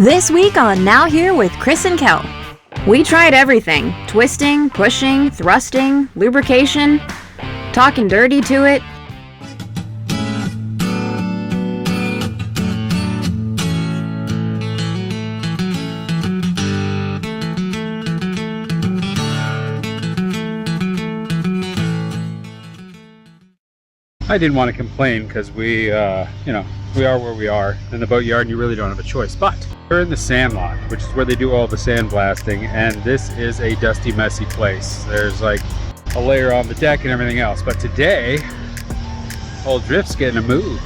This week on Now Here with Chris and Kell. We tried everything: twisting, pushing, thrusting, lubrication, talking dirty to it. I didn't want to complain because we are where we are in the boat yard and you really don't have a choice. But we're in the sand lot, which is where they do all the sandblasting, and this is a dusty, messy place. There's like a layer on the deck and everything else. But today, old Drift's getting a move.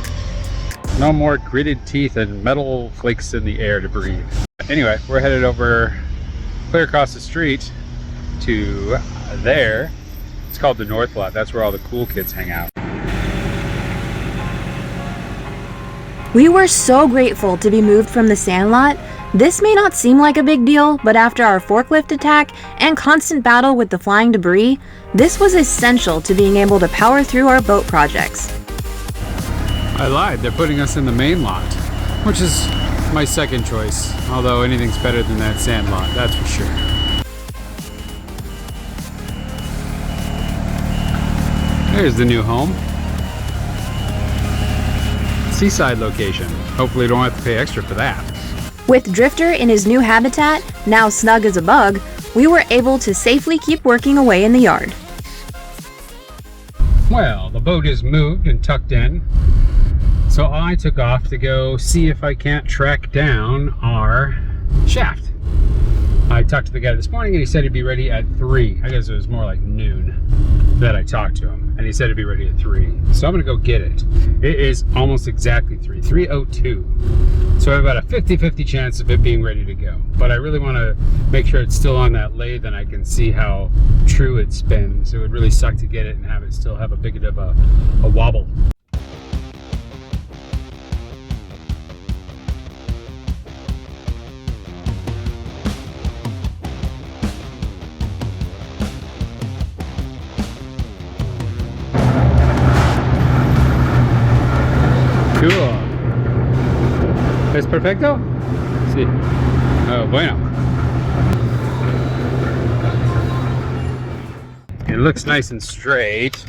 No more gritted teeth and metal flakes in the air to breathe. Anyway, we're headed over clear across the street to there. It's called the North Lot. That's where all the cool kids hang out. We were so grateful to be moved from the sand lot. This may not seem like a big deal, but after our forklift attack and constant battle with the flying debris, this was essential to being able to power through our boat projects. I lied, they're putting us in the main lot, which is my second choice, although anything's better than that sand lot, that's for sure. There's the new home. Seaside location. Hopefully you don't have to pay extra for that. With Drifter in his new habitat, now snug as a bug, we were able to safely keep working away in the yard. Well, the boat is moved and tucked in, so I took off to go see if I can't track down our shaft. I talked to the guy this morning and he said he'd be ready at 3. I guess it was more like noon that I talked to him, and he said it'd be ready at 3. So I'm gonna go get it. It is almost exactly 3:02. So I have about a 50-50 chance of it being ready to go. But I really wanna make sure it's still on that lathe and I can see how true it spins. It would really suck to get it and have it still have a bit of a wobble. Cool. ¿Es perfecto? Sí. Oh, bueno. It looks nice and straight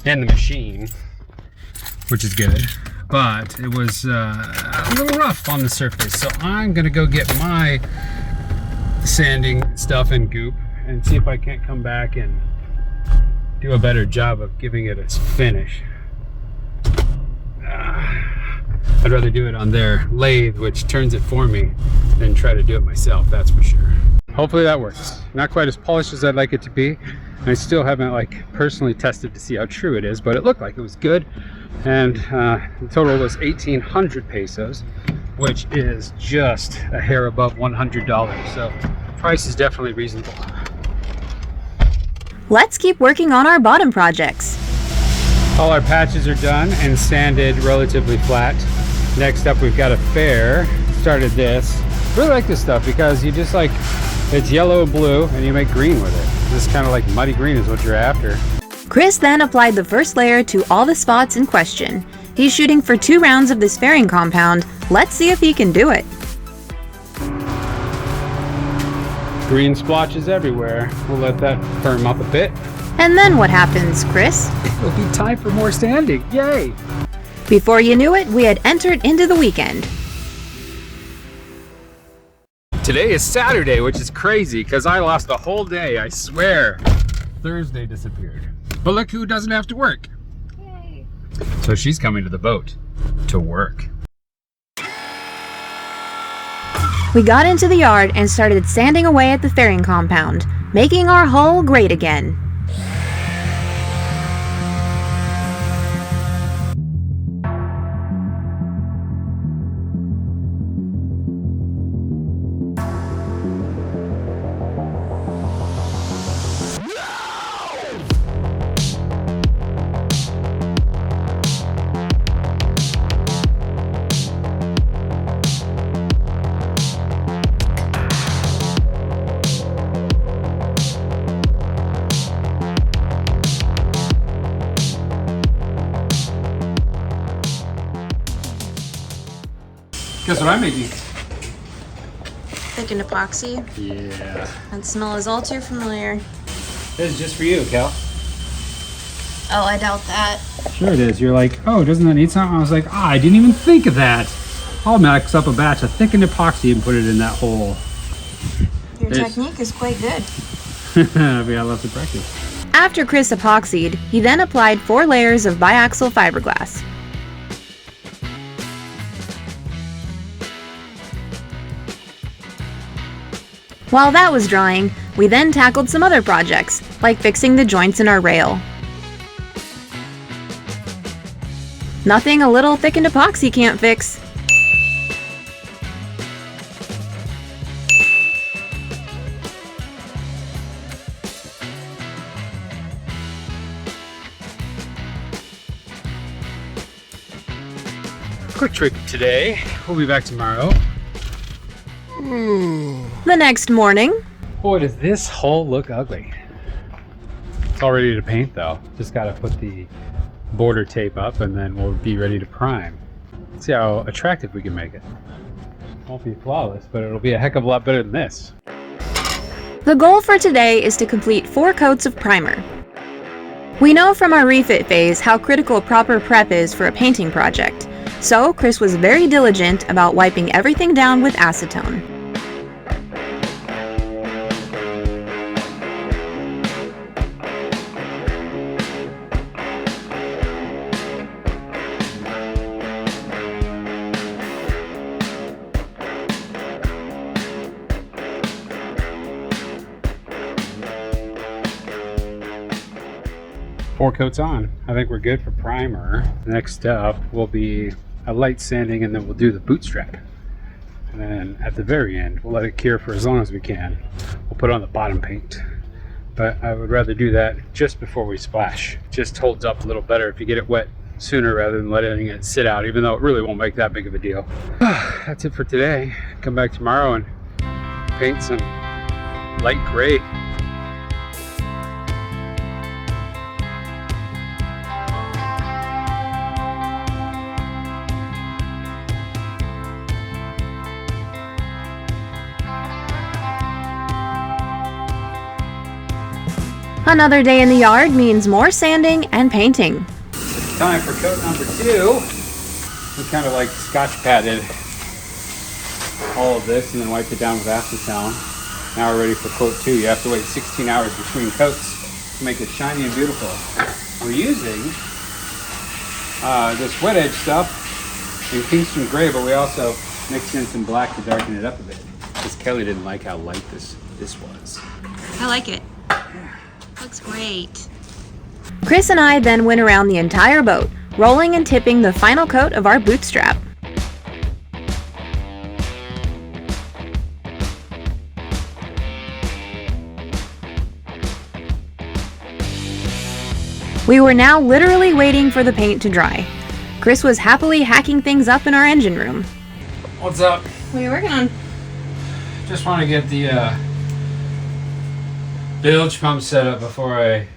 in the machine, which is good, but it was a little rough on the surface. So I'm gonna go get my sanding stuff and goop and see if I can't come back and do a better job of giving it a finish. I'd rather do it on their lathe, which turns it for me, than try to do it myself, that's for sure. Hopefully that works. Not quite as polished as I'd like it to be. I still haven't personally tested to see how true it is, but it looked like it was good. And the total was 1,800 pesos, which is just a hair above $100. So price is definitely reasonable. Let's keep working on our bottom projects. All our patches are done and sanded relatively flat. Next up, we've got a fair. Started this. Really like this stuff because you just it's yellow and blue and you make green with it. This kind of like muddy green is what you're after. Chris then applied the first layer to all the spots in question. He's shooting for 2 rounds of this fairing compound. Let's see if he can do it. Green splotches everywhere. We'll let that firm up a bit. And then what happens, Chris? It'll be time for more sanding. Yay! Before you knew it, we had entered into the weekend. Today is Saturday, which is crazy because I lost the whole day, I swear. Thursday disappeared. But look who doesn't have to work. Yay. So she's coming to the boat to work. We got into the yard and started sanding away at the fairing compound, making our hull great again. Guess what I'm making? thickened epoxy. Yeah. That smell is all too familiar. This is just for you, Kel. Oh, I doubt that. Sure it is. You're like, oh, doesn't that need something? I was like, I didn't even think of that. I'll mix up a batch of thickened epoxy and put it in that hole. Your technique is quite good. Yeah, I love to practice. After Chris epoxied, he then applied 4 layers of biaxial fiberglass. While that was drying, we then tackled some other projects, like fixing the joints in our rail. Nothing a little thickened epoxy can't fix. Quick trick today. We'll be back tomorrow. The next morning, Boy, does this hole look ugly. It's all ready to paint though. Just gotta put the border tape up and then we'll be ready to prime. See how attractive we can make it. Won't be flawless, but it'll be a heck of a lot better than this. the goal for today is to complete 4 coats of primer. We know from our refit phase how critical proper prep is for a painting project, so Chris was very diligent about wiping everything down with acetone. Four coats on. I think we're good for primer. Next up will be a light sanding and then we'll do the bootstrap. And then at the very end, we'll let it cure for as long as we can. We'll put on the bottom paint. But I would rather do that just before we splash. It just holds up a little better if you get it wet sooner rather than letting it sit out, even though it really won't make that big of a deal. That's it for today. Come back tomorrow and paint some light gray. Another day in the yard means more sanding and painting. Time for coat number 2. We kind of like scotch padded all of this and then wiped it down with acetone. Now we're ready for coat 2. You have to wait 16 hours between coats to make it shiny and beautiful. We're using this wet edge stuff in Kingston Gray, but we also mixed in some black to darken it up a bit. Because Kelly didn't like how light this was. I like it. Looks great. Chris and I then went around the entire boat, rolling and tipping the final coat of our bootstrap. We were now literally waiting for the paint to dry. Chris was happily hacking things up in our engine room. What's up? What are you working on? Just want to get the bilge pump set up before I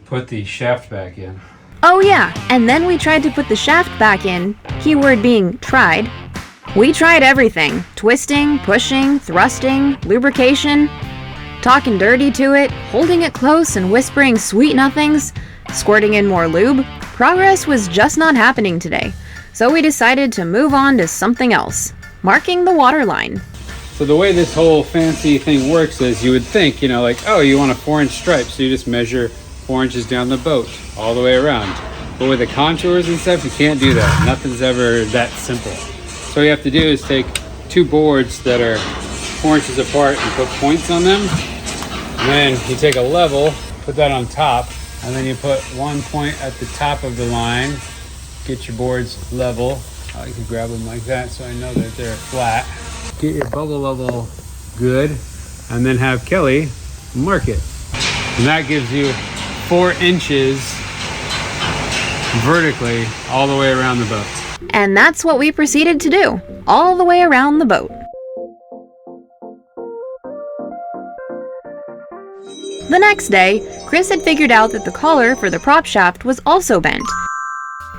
put the shaft back in. Oh yeah, and then we tried to put the shaft back in, keyword being tried. We tried everything, twisting, pushing, thrusting, lubrication, talking dirty to it, holding it close and whispering sweet nothings, squirting in more lube. Progress was just not happening today, so we decided to move on to something else, marking the water line. So the way this whole fancy thing works is you would think, you know, like, oh, you want a 4-inch stripe, so you just measure 4 inches down the boat all the way around. But with the contours and stuff, you can't do that. Nothing's ever that simple. So what you have to do is take 2 boards that are 4 inches apart and put points on them. And then you take a level, put that on top, and then you put 1 point at the top of the line, get your boards level. You can grab them like that so I know that they're flat. Get your bubble level good, and then have Kelly mark it. And that gives you 4 inches vertically all the way around the boat. And that's what we proceeded to do, all the way around the boat. The next day, Chris had figured out that the collar for the prop shaft was also bent.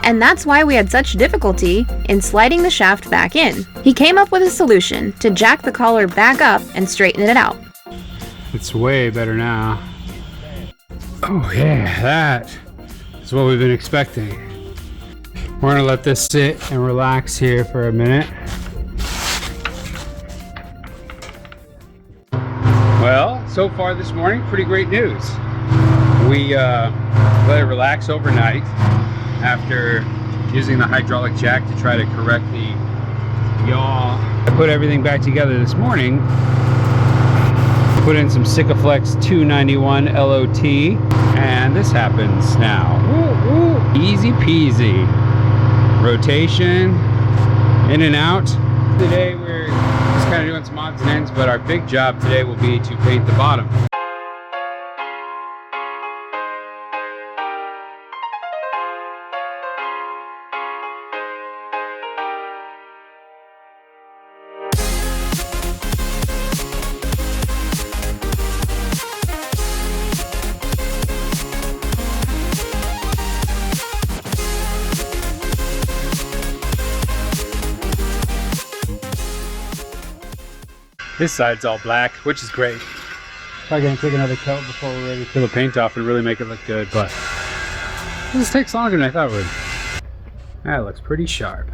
and that's why we had such difficulty in sliding the shaft back in. He came up with a solution to jack the collar back up and straighten it out. It's way better now. Oh yeah, that is what we've been expecting. We're gonna let this sit and relax here for a minute. Well, so far this morning, pretty great news. We let it relax overnight after using the hydraulic jack to try to correct the yaw. I put everything back together this morning. Put in some Sikaflex 291 LOT, and this happens now. Woo, woo. Easy peasy. Rotation, in and out. Today we're just kind of doing some odds and ends, but our big job today will be to paint the bottom. This side's all black, which is great. Probably gonna take another coat before we're ready to peel the paint off and really make it look good, but this takes longer than I thought it would. That looks pretty sharp.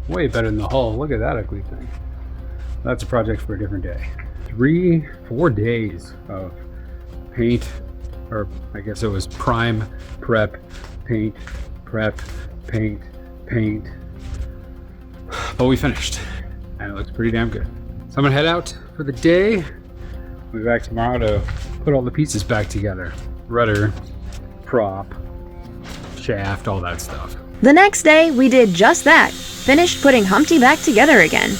Way better than the hull. Look at that ugly thing. That's a project for a different day. 3-4 days of paint, or I guess it was prime, prep, paint, prep, paint, paint. But we finished, and it looks pretty damn good. So I'm gonna head out for the day. We'll be back tomorrow to put all the pieces back together. Rudder, prop, shaft, all that stuff. The next day, we did just that. Finished putting Humpty back together again.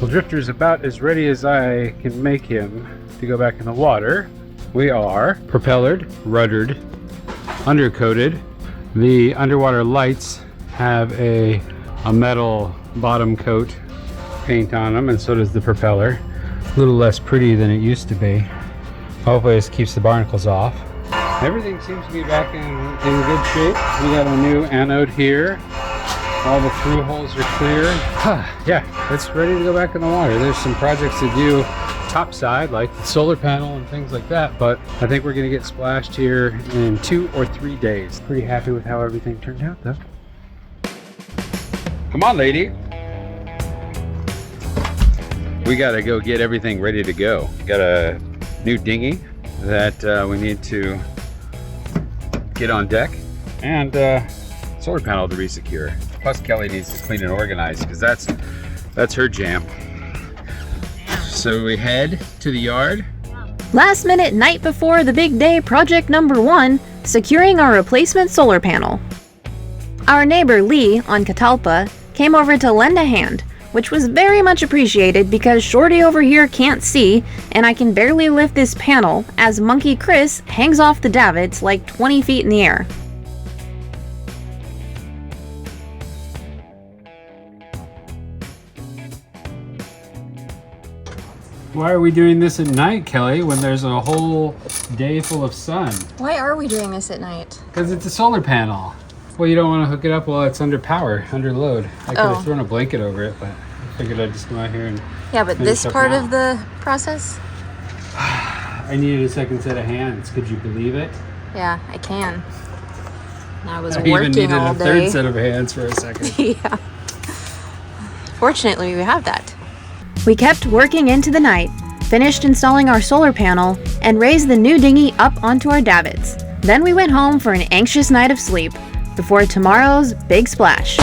Well, Drifter's about as ready as I can make him to go back in the water. We are propellered, ruddered, undercoated. The underwater lights have a metal bottom coat paint on them, and so does the propeller. A little less pretty than it used to be. Hopefully this keeps the barnacles off. Everything seems to be back in good shape. We got a new anode here. All the through holes are clear. Yeah, it's ready to go back in the water. There's some projects to do topside, like the solar panel and things like that, but I think we're gonna get splashed here in 2 or 3 days. Pretty happy with how everything turned out though. Come on, lady. We gotta go get everything ready to go. Got a new dinghy that we need to get on deck, and solar panel to resecure. Plus Kelly needs to clean and organize, because that's her jam. So we head to the yard. Last minute night before the big day, project number 1, securing our replacement solar panel. Our neighbor Lee on Catalpa came over to lend a hand, which was very much appreciated because Shorty over here can't see and I can barely lift this panel as Monkey Chris hangs off the davits like 20 feet in the air. Why are we doing this at night, Kelly, when there's a whole day full of sun? Why are we doing this at night? Because it's a solar panel. Well, you don't want to hook it up while it's under power, under load. I could have thrown a blanket over it, but I figured I'd just come out here and... Yeah, but this part of the process? I needed a second set of hands. Could you believe it? Yeah, I can. I was I working even needed all a day. third set of hands for a second. Yeah. Fortunately, we have that. We kept working into the night, finished installing our solar panel, and raised the new dinghy up onto our davits. Then we went home for an anxious night of sleep before tomorrow's big splash.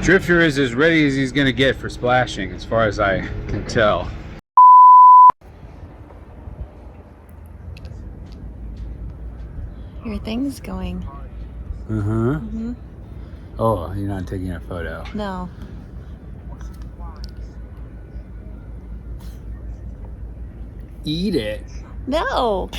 Drifter is as ready as he's gonna get for splashing, as far as I can tell. Your thing's going. Uh-huh. Oh, you're not taking a photo. No. eat it. No.